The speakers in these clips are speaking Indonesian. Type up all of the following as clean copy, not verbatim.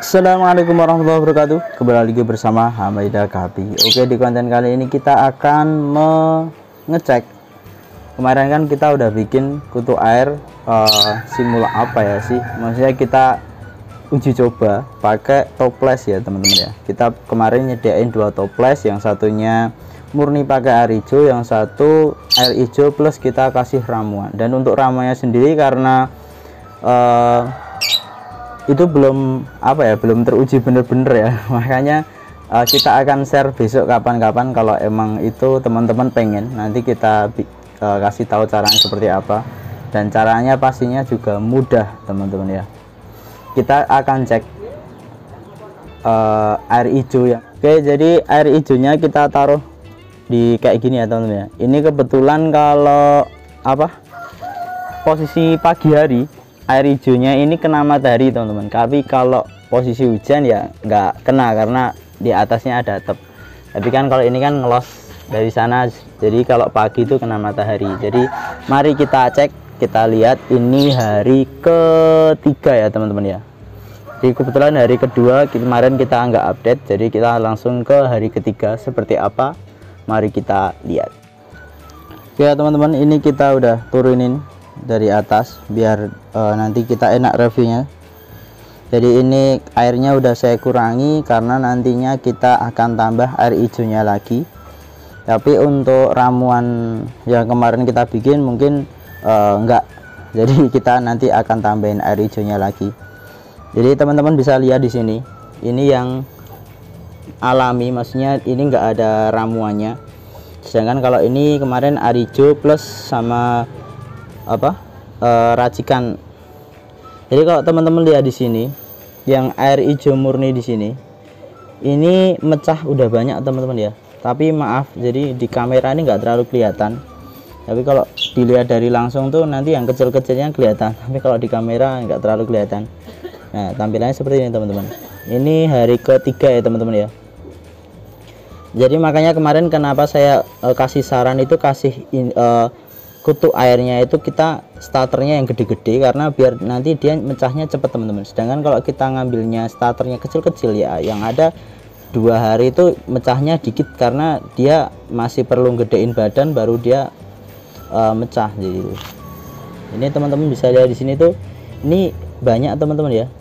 Assalamualaikum warahmatullahi wabarakatuh. Kembali lagi bersama Hamaida Kapi. Oke, di konten kali ini kita akan mengecek. Kemarin kan kita udah bikin kutu air maksudnya kita uji coba pakai toples ya teman-teman ya. Kita kemarin nyediain 2 toples, yang satunya murni pakai air hijau, yang satu air hijau plus kita kasih ramuan. Dan untuk ramuannya sendiri karena itu belum belum teruji bener-bener ya, makanya kita akan share besok kapan-kapan. Kalau emang itu teman-teman pengen, nanti kita kasih tahu caranya seperti apa, dan caranya pastinya juga mudah teman-teman ya. Kita akan cek air hijau ya. Oke, jadi air hijaunya kita taruh di kayak gini ya teman-teman ya. Ini kebetulan kalau posisi pagi hari air hijaunya ini kena matahari teman-teman, tapi kalau posisi hujan ya nggak kena karena di atasnya ada atap. Tapi kan kalau ini kan ngelos dari sana, jadi kalau pagi itu kena matahari. Jadi mari kita cek, kita lihat. Ini hari ketiga ya teman-teman ya. Jadi kebetulan hari kedua kemarin kita nggak update, jadi kita langsung ke hari ketiga seperti apa, mari kita lihat. Oke ya teman-teman, ini kita udah turunin dari atas biar nanti kita enak reviewnya. Jadi ini airnya udah saya kurangi karena nantinya kita akan tambah air hijaunya lagi. Tapi untuk ramuan yang kemarin kita bikin mungkin enggak, jadi kita nanti akan tambahin air hijaunya lagi. Jadi teman-teman bisa lihat di sini, ini yang alami, maksudnya ini enggak ada ramuannya. Sedangkan kalau ini kemarin air hijau plus sama racikan. Jadi kalau teman-teman lihat di sini, yang air hijau murni di sini, ini mecah udah banyak teman-teman ya. Tapi maaf, jadi di kamera ini nggak terlalu kelihatan. Tapi kalau dilihat dari langsung tuh nanti yang kecil-kecilnya kelihatan. Tapi kalau di kamera nggak terlalu kelihatan. Nah, tampilannya seperti ini teman-teman. Ini hari ketiga ya teman-teman ya. Jadi makanya kemarin kenapa saya kasih saran itu kutu airnya itu kita starternya yang gede-gede, karena biar nanti dia mecahnya cepat teman-teman. Sedangkan kalau kita ngambilnya starternya kecil-kecil ya, yang ada 2 hari itu mecahnya dikit karena dia masih perlu gedein badan baru dia mecah. Jadi ini teman-teman bisa lihat di sini tuh, ini banyak teman-teman ya.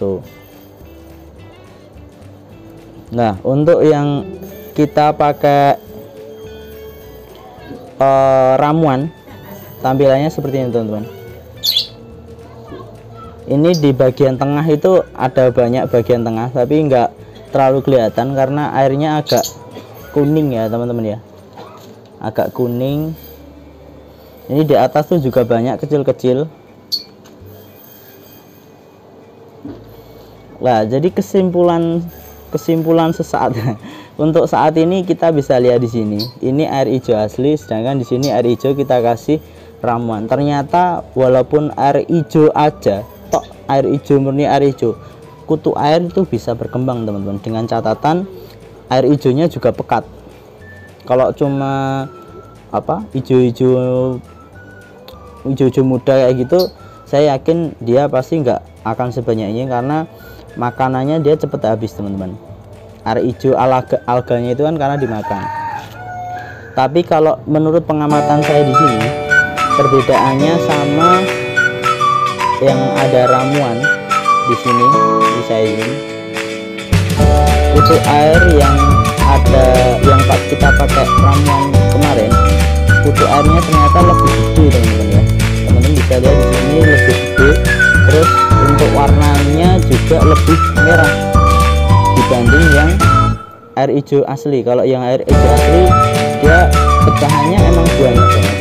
Tuh. Nah, untuk yang kita pakai ramuan, tampilannya seperti ini teman-teman. Ini di bagian tengah itu ada banyak bagian tengah, tapi enggak terlalu kelihatan karena airnya agak kuning ya teman-teman ya, agak kuning. Ini di atas tuh juga banyak kecil-kecil. Nah, jadi kesimpulan sesaat untuk saat ini kita bisa lihat di sini, ini air hijau asli, sedangkan di sini air hijau kita kasih ramuan. Ternyata walaupun air hijau aja, air hijau murni air hijau, kutu air itu bisa berkembang teman-teman, dengan catatan air hijaunya juga pekat. Kalau cuma hijau-hijau muda kayak gitu, saya yakin dia pasti nggak akan sebanyak ini karena makanannya dia cepet habis teman-teman. Air hijau alganya itu kan karena dimakan. Tapi kalau menurut pengamatan saya di sini, perbedaannya sama yang ada ramuan di sini, di saya ini. Kutu air yang kita pakai ramuan kemarin, kutu airnya ternyata lebih gede teman-teman ya. Teman-teman bisa lihat di sini lebih gede. Terus untuk warnanya juga lebih merah dibanding yang air hijau asli. Kalau yang air hijau asli dia pecahannya emang banyak banget.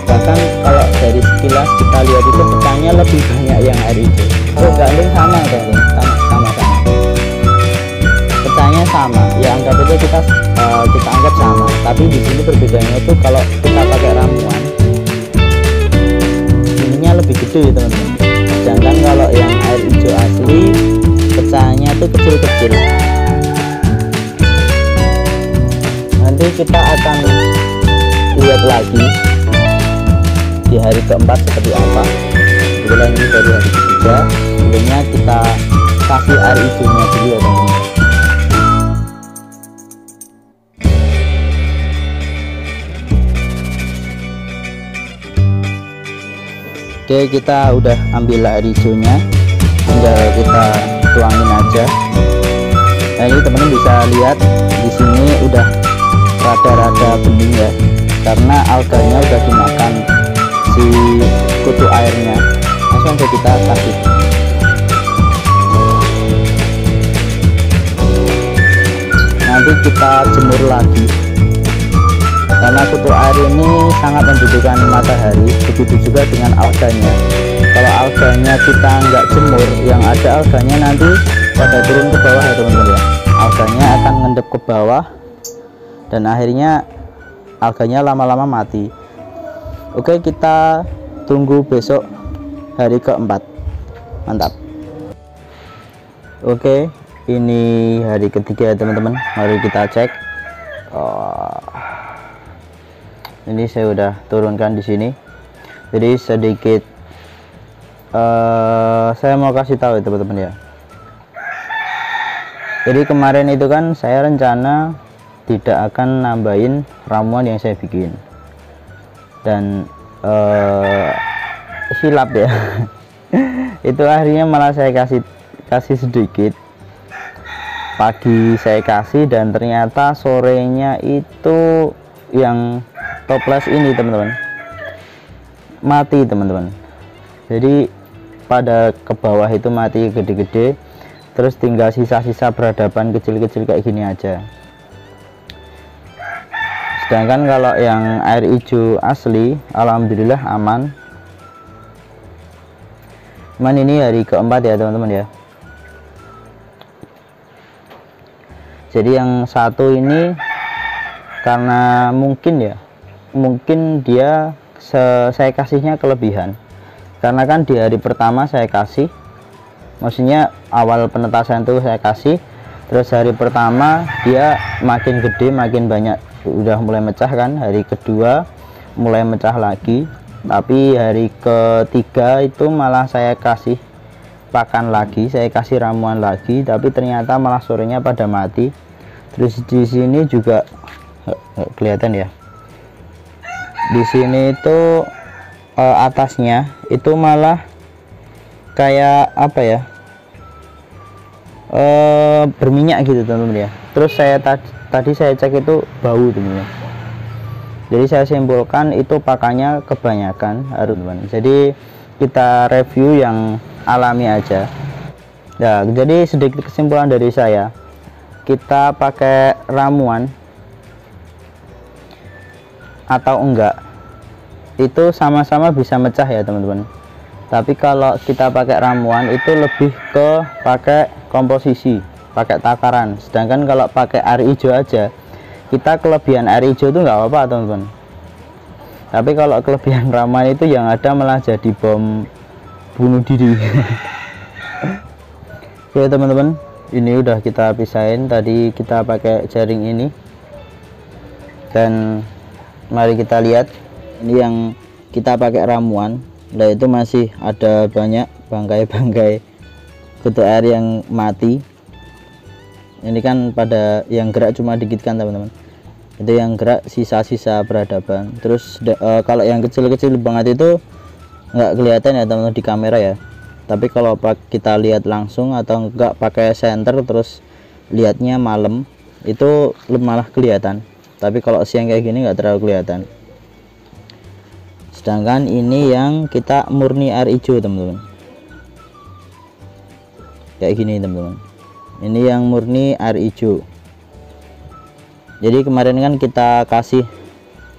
Bahkan kalau dari sekilas kita lihat itu pecahnya lebih banyak yang air hijau. Oh, gandeng sama teman-teman, sama. Pecahnya sama. Ya anggap itu kita anggap sama. Tapi di sini perbedaannya itu kalau kita pakai ramuan, ininya lebih gede teman-teman. Sedangkan kalau yang air hijau asli pecahannya itu kecil-kecil. Nanti kita akan lihat lagi di hari keempat seperti apa. Kebetulan ini dari hari ketiga. Sebelumnya kita kasih air hijaunya dulu ya teman-teman. Oke, kita udah ambil air hijaunya, tinggal kita tuangin aja. Nah ini teman-teman bisa lihat di sini udah rada-rada bening ya, karena alganya udah dimakan si kutu airnya. Langsung aja kita kasih. Nanti kita jemur lagi, karena kutu air ini sangat membutuhkan matahari. Begitu juga dengan alganya. Kalau alganya kita nggak jemur, yang ada alganya nanti pada turun ke bawah ya teman-teman ya. Alganya akan ngendep ke bawah dan akhirnya alganya lama-lama mati. Oke, kita tunggu besok hari keempat. Mantap. Oke, ini hari ketiga ya teman-teman. Mari kita cek. Ini saya udah turunkan di sini. Jadi sedikit saya mau kasih tahu ya teman-teman ya. Jadi kemarin itu kan saya rencana tidak akan nambahin ramuan yang saya bikin, dan silap ya. Itu akhirnya malah saya kasih sedikit. Pagi saya kasih dan ternyata sorenya itu yang toples ini teman-teman mati teman-teman. Jadi pada ke bawah itu mati gede-gede, terus tinggal sisa-sisa beradaban kecil-kecil kayak gini aja. Sedangkan kalau yang air hijau asli alhamdulillah aman. Cuman ini hari keempat ya teman-teman ya. Jadi yang satu ini karena mungkin dia saya kasihnya kelebihan, karena kan di hari pertama saya kasih, maksudnya awal penetasan itu saya kasih, terus hari pertama dia makin gede makin banyak, udah mulai mecah kan. Hari kedua mulai mecah lagi, tapi hari ketiga itu malah saya kasih pakan lagi, saya kasih ramuan lagi, tapi ternyata malah sorenya pada mati. Terus di sini juga kelihatan ya, di sini itu atasnya itu malah kayak apa ya, berminyak gitu teman-teman ya. Terus saya tadi saya cek itu bau teman-teman. Jadi saya simpulkan itu pakannya kebanyakan harus teman. Jadi kita review yang alami aja. Nah, jadi sedikit kesimpulan dari saya, kita pakai ramuan atau enggak itu sama-sama bisa mecah ya teman-teman. Tapi kalau kita pakai ramuan itu lebih ke pakai komposisi, pakai takaran. Sedangkan kalau pakai air hijau aja, kita kelebihan air hijau itu nggak apa-apa teman-teman. Tapi kalau kelebihan ramuan itu yang ada malah jadi bom bunuh diri. Oke teman-teman, ini udah kita pisahin. Tadi kita pakai jaring ini, dan mari kita lihat ini yang kita pakai ramuan. Nah itu masih ada banyak bangkai-bangkai kutu air yang mati. Ini kan pada yang gerak cuma dikit kan teman-teman, itu yang gerak sisa-sisa peradaban. Terus kalau yang kecil-kecil banget itu nggak kelihatan ya teman-teman di kamera ya, tapi kalau kita lihat langsung atau enggak pakai senter terus lihatnya malam itu malah kelihatan. Tapi kalau siang kayak gini nggak terlalu kelihatan. Sedangkan ini yang kita murni air hijau teman-teman, kayak gini teman-teman. Ini yang murni air hijau. Jadi kemarin kan kita kasih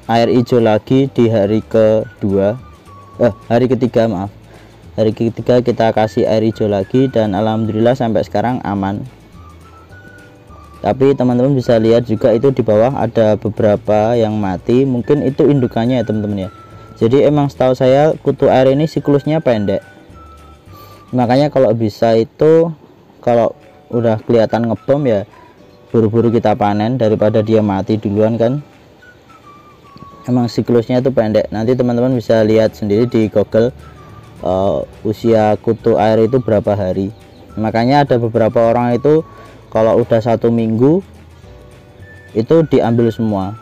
air hijau lagi di hari ketiga maaf. Hari ketiga kita kasih air hijau lagi dan alhamdulillah sampai sekarang aman. Tapi teman-teman bisa lihat juga itu di bawah ada beberapa yang mati, mungkin itu indukannya ya teman-teman ya. Jadi emang setahu saya kutu air ini siklusnya pendek, makanya kalau bisa itu kalau udah kelihatan ngebom ya buru-buru kita panen daripada dia mati duluan kan. Emang siklusnya itu pendek. Nanti teman-teman bisa lihat sendiri di Google, usia kutu air itu berapa hari. Makanya ada beberapa orang itu kalau udah 1 minggu itu diambil semua,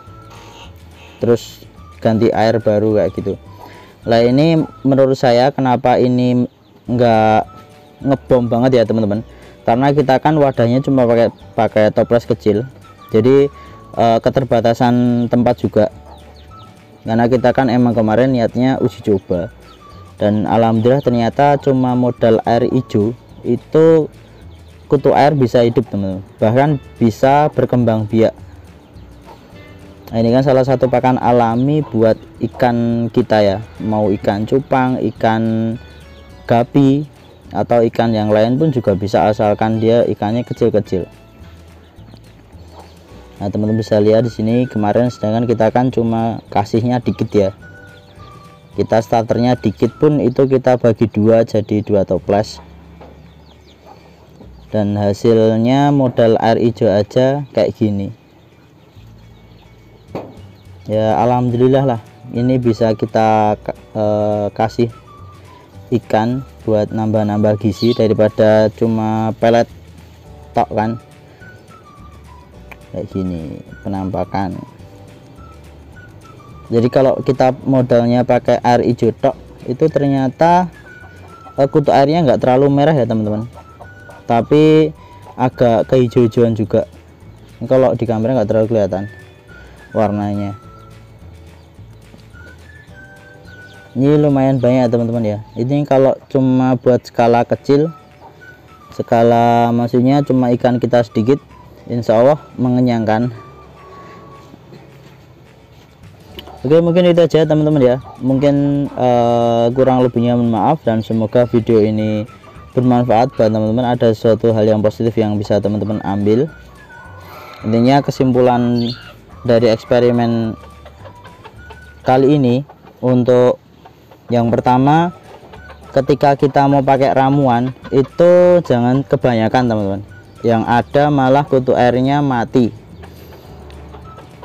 terus ganti air baru kayak gitu. Lah ini menurut saya kenapa ini enggak ngebom banget ya teman-teman, karena kita kan wadahnya cuma pakai toples kecil, jadi keterbatasan tempat juga, karena kita kan emang kemarin niatnya uji coba. Dan alhamdulillah ternyata cuma modal air hijau itu kutu air bisa hidup teman-teman, bahkan bisa berkembang biak. Nah, ini kan salah satu pakan alami buat ikan kita ya, mau ikan cupang, ikan gapi, atau ikan yang lain pun juga bisa, asalkan dia ikannya kecil-kecil. Nah teman-teman bisa lihat di sini kemarin, sedangkan kita kan cuma kasihnya dikit ya, kita starternya dikit pun itu kita bagi 2 jadi 2 toples, dan hasilnya modal air hijau aja kayak gini ya. Alhamdulillah lah, ini bisa kita kasih ikan buat nambah-nambah gizi daripada cuma pelet tok kan. Kayak gini penampakan. Jadi kalau kita modalnya pakai air hijau tok itu ternyata kutu airnya nggak terlalu merah ya teman-teman, tapi agak kehijau-hijauan juga. Kalau di kamera nggak terlalu kelihatan warnanya. Ini lumayan banyak teman-teman ya. Ini kalau cuma buat skala kecil, skala maksudnya cuma ikan kita sedikit, insya Allah mengenyangkan. Oke, mungkin itu aja teman-teman ya. Mungkin kurang lebihnya mohon maaf, dan semoga video ini bermanfaat buat teman-teman. Ada suatu hal yang positif yang bisa teman-teman ambil. Intinya kesimpulan dari eksperimen kali ini, untuk yang pertama, ketika kita mau pakai ramuan itu jangan kebanyakan teman-teman, yang ada malah kutu airnya mati.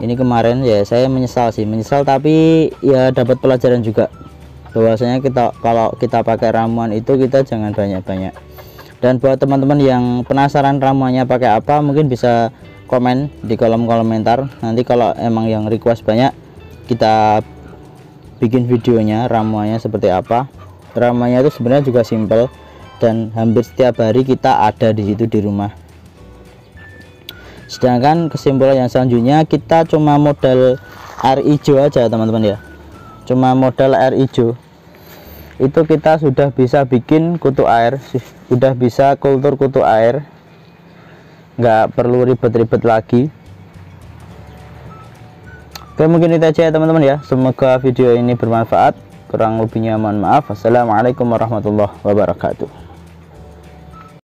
Ini kemarin ya saya menyesal sih, tapi ya dapat pelajaran juga bahwasanya kalau kita pakai ramuan itu kita jangan banyak-banyak. Dan buat teman-teman yang penasaran ramuannya pakai apa, mungkin bisa komen di kolom komentar. Nanti kalau emang yang request banyak, kita bikin videonya ramuannya seperti apa. Ramuannya itu sebenarnya juga simple dan hampir setiap hari kita ada di situ di rumah. Sedangkan kesimpulan yang selanjutnya, kita cuma modal air hijau aja teman-teman ya, cuma modal air hijau itu kita sudah bisa bikin kutu air, sudah bisa kultur kutu air, nggak perlu ribet-ribet lagi. Oke, mungkin itu aja ya teman-teman ya. Semoga video ini bermanfaat. Kurang lebihnya mohon maaf. Wassalamualaikum warahmatullahi wabarakatuh.